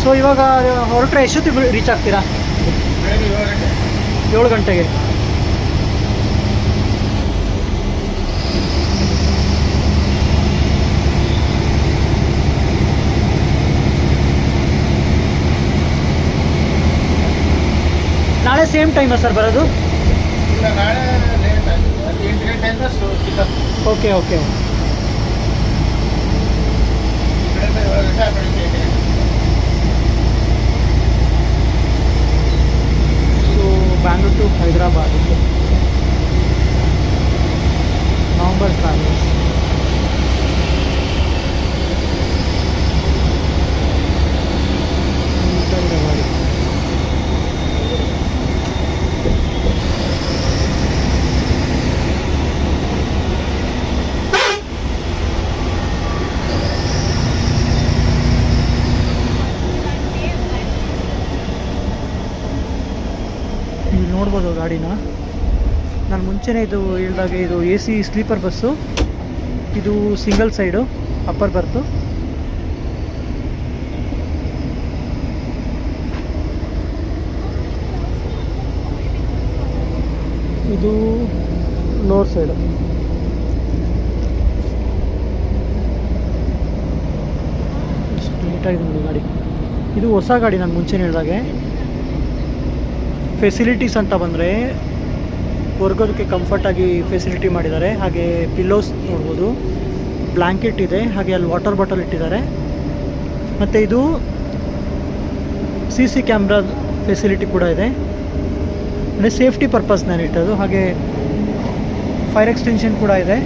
So ಇವಾಗ ಹೊರಟ್ರೆ ಎಷ್ಟೊತ್ತಿಗೆ ರೀಚ್ ಆಗ್ತೀರಾ? 7 ಗಂಟೆಗೆ. ನಾಳೆ ಸೇಮ್ ಟೈಮಾ ಸರ್ ಬರೋದು? ಇಲ್ಲ, ನಾಳೆ ಲೇಟ್ ಆಗಿದೆ. 8 ಗಂಟೆಯಿಂದ pickup. Okay okay. So Bangalore to Hyderabad November travels. ನೀವು ನೋಡ್ಬೋದು ಗಾಡಿನ. ನಾನು ಮುಂಚೆನೇ ಇದು ಹೇಳಿದಾಗ ಇದು AC ಸ್ಲೀಪರ್ ಬಸ್ಸು. ಇದು ಸಿಂಗಲ್ ಸೈಡು ಅಪ್ಪರ್ ಬರ್ತು. ಇದು ಲೋವರ್ ಸೈಡು. ಎಷ್ಟು ನೀಟಾಗಿದೆ ನೋಡಿ ಗಾಡಿ. ಇದು ಹೊಸ ಗಾಡಿ ನಾನು ಮುಂಚೆನೇ ಹೇಳಿದಾಗೆ. ಫೆಸಿಲಿಟೀಸ್ ಅಂತ ಬಂದರೆ ಹೊರ್ಗೋದಕ್ಕೆ ಕಂಫರ್ಟಾಗಿ ಫೆಸಿಲಿಟಿ ಮಾಡಿದ್ದಾರೆ. ಹಾಗೆ ಪಿಲ್ಲೋಸ್ ನೋಡ್ಬೋದು, ಬ್ಲ್ಯಾಂಕೆಟ್ ಇದೆ, ಹಾಗೆ ಅಲ್ಲಿ ವಾಟರ್ ಬಾಟಲ್ ಇಟ್ಟಿದ್ದಾರೆ. ಮತ್ತು ಇದು CC ಕ್ಯಾಮ್ರಾ ಫೆಸಿಲಿಟಿ ಕೂಡ ಇದೆ. ಅಂದರೆ ಸೇಫ್ಟಿ ಪರ್ಪಸ್ ನಾನು ಇಟ್ಟದು. ಹಾಗೆ ಫೈರ್ ಎಕ್ಸ್ಟೆನ್ಷನ್ ಕೂಡ ಇದೆ.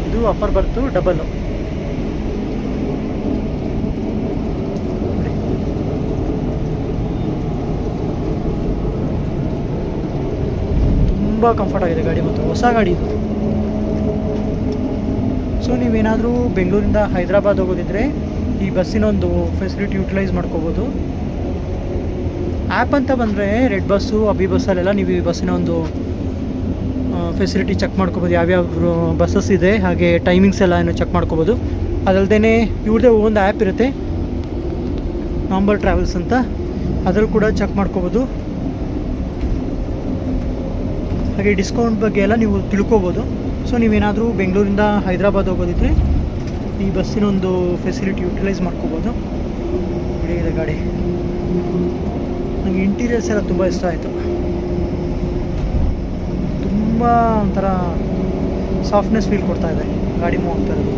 ಇದು ಅಪ್ಪರ್ ಬರ್ತು ಡಬಲ್ಲು. ತುಂಬ ಕಂಫರ್ಟ್ ಆಗಿದೆ ಗಾಡಿ, ಮತ್ತು ಹೊಸ ಗಾಡಿ ಇದು. ಸೊ ನೀವೇನಾದರೂ ಬೆಂಗಳೂರಿಂದ ಹೈದರಾಬಾದ್ ಹೋಗೋದಿದ್ರೆ ಈ ಬಸ್ಸಿನ ಒಂದು ಫೆಸಿಲಿಟಿ ಯೂಟಿಲೈಸ್ ಮಾಡ್ಕೋಬೋದು. ಆ್ಯಪ್ ಅಂತ ಬಂದರೆ ರೆಡ್ ಬಸ್ಸು, ಅಭಿ ಬಸ್ಸಲ್ಲೆಲ್ಲ ನೀವು ಈ ಬಸ್ಸಿನ ಒಂದು ಫೆಸಿಲಿಟಿ ಚೆಕ್ ಮಾಡ್ಕೋಬೋದು. ಯಾವ್ಯಾವ ಬಸ್ಸಸ್ ಇದೆ, ಹಾಗೆ ಟೈಮಿಂಗ್ಸ್ ಎಲ್ಲ ಏನು ಚೆಕ್ ಮಾಡ್ಕೋಬೋದು. ಅದಲ್ಲದೆ ಇವ್ರದ್ದೇ ಒಂದು ಆ್ಯಪ್ ಇರುತ್ತೆ, ನವಂಬರ್ ಟ್ರಾವೆಲ್ಸ್ ಅಂತ, ಅದ್ರಲ್ಲಿ ಕೂಡ ಚೆಕ್ ಮಾಡ್ಕೋಬೋದು. ಹಾಗೆ ಡಿಸ್ಕೌಂಟ್ ಬಗ್ಗೆ ಎಲ್ಲ ನೀವು ತಿಳ್ಕೊಬೋದು. ಸೊ ನೀವೇನಾದರೂ ಬೆಂಗಳೂರಿಂದ ಹೈದರಾಬಾದ್ ಹೋಗೋದಿದ್ರೆ ಈ ಬಸ್ಸಿನ ಒಂದು ಫೆಸಿಲಿಟಿ ಯೂಟಿಲೈಸ್ ಮಾಡ್ಕೋಬೋದು. ಇದೆ ಗಾಡಿ. ನನಗೆ ಇಂಟೀರಿಯರ್ಸ್ ಎಲ್ಲ ತುಂಬ ಇಷ್ಟ ಆಯಿತು. ತುಂಬ ಒಂಥರ ಸಾಫ್ಟ್ನೆಸ್ ಫೀಲ್ ಕೊಡ್ತಾ ಇದೆ ಗಾಡಿ ಮೂವ್ ಆಗ್ತಾ ಇರೋದು.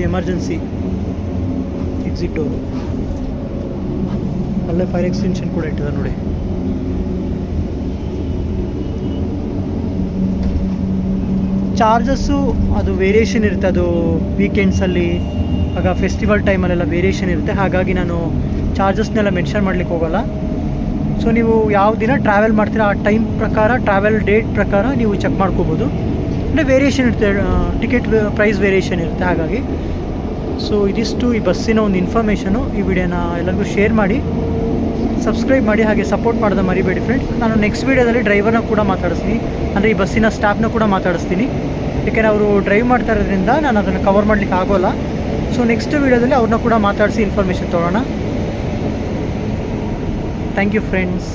Emergency exit door. ಅಲ್ಲೇ ಫೈರ್ ಎಕ್ಸ್ಟೆನ್ಷನ್ ಕೂಡ ಇಟ್ಟಿದ್ದಾರೆ ನೋಡಿ. ಚಾರ್ಜಸ್ಸು ಅದು ವೇರಿಯೇಷನ್ ಇರುತ್ತೆ. ಅದು ವೀಕೆಂಡ್ಸಲ್ಲಿ, ಆಗ ಫೆಸ್ಟಿವಲ್ ಟೈಮಲ್ಲೆಲ್ಲ ವೇರಿಯೇಷನ್ ಇರುತ್ತೆ. ಹಾಗಾಗಿ ನಾನು ಚಾರ್ಜಸ್ನೆಲ್ಲ ಮೆನ್ಷನ್ ಮಾಡಲಿಕ್ಕೆ ಹೋಗೋಲ್ಲ. ಸೊ ನೀವು ಯಾವ ದಿನ ಟ್ರಾವೆಲ್ ಮಾಡ್ತೀರಾ ಆ ಟೈಮ್ ಪ್ರಕಾರ, ಟ್ರಾವೆಲ್ ಡೇಟ್ ಪ್ರಕಾರ ನೀವು ಚೆಕ್ ಮಾಡ್ಕೋಬೋದು. ಅಂದರೆ ವೇರಿಯೇಷನ್ ಇರುತ್ತೆ, ಟಿಕೆಟ್ ಪ್ರೈಸ್ ವೇರಿಯೇಷನ್ ಇರುತ್ತೆ. ಹಾಗಾಗಿ ಸೊ ಇದಿಷ್ಟು ಈ ಬಸ್ಸಿನ ಒಂದು ಇನ್ಫಾರ್ಮೇಷನು. ಈ ವಿಡಿಯೋನ ಎಲ್ಲರಿಗೂ ಶೇರ್ ಮಾಡಿ, ಸಬ್ಸ್ಕ್ರೈಬ್ ಮಾಡಿ, ಹಾಗೆ ಸಪೋರ್ಟ್ ಮಾಡೋದು ಮರಿಬೇಡಿ ಫ್ರೆಂಡ್ಸ್. ನಾನು ನೆಕ್ಸ್ಟ್ ವೀಡಿಯೋದಲ್ಲಿ ಡ್ರೈವರ್ನ ಕೂಡ ಮಾತಾಡಿಸ್ತೀನಿ, ಅಂದರೆ ಈ ಬಸ್ಸಿನ ಸ್ಟಾಫ್ನ ಕೂಡ ಮಾತಾಡಿಸ್ತೀನಿ. ಯಾಕೆಂದರೆ ಅವರು ಡ್ರೈವ್ ಮಾಡ್ತಾ ಇರೋದ್ರಿಂದ ನಾನು ಅದನ್ನು ಕವರ್ ಮಾಡಲಿಕ್ಕೆ ಆಗೋಲ್ಲ. ಸೊ ನೆಕ್ಸ್ಟ್ ವೀಡಿಯೋದಲ್ಲಿ ಅವ್ರನ್ನ ಕೂಡ ಮಾತಾಡಿಸಿ ಇನ್ಫಾರ್ಮೇಷನ್ ತೊಗೊಳ್ಳೋಣ. Thank you friends.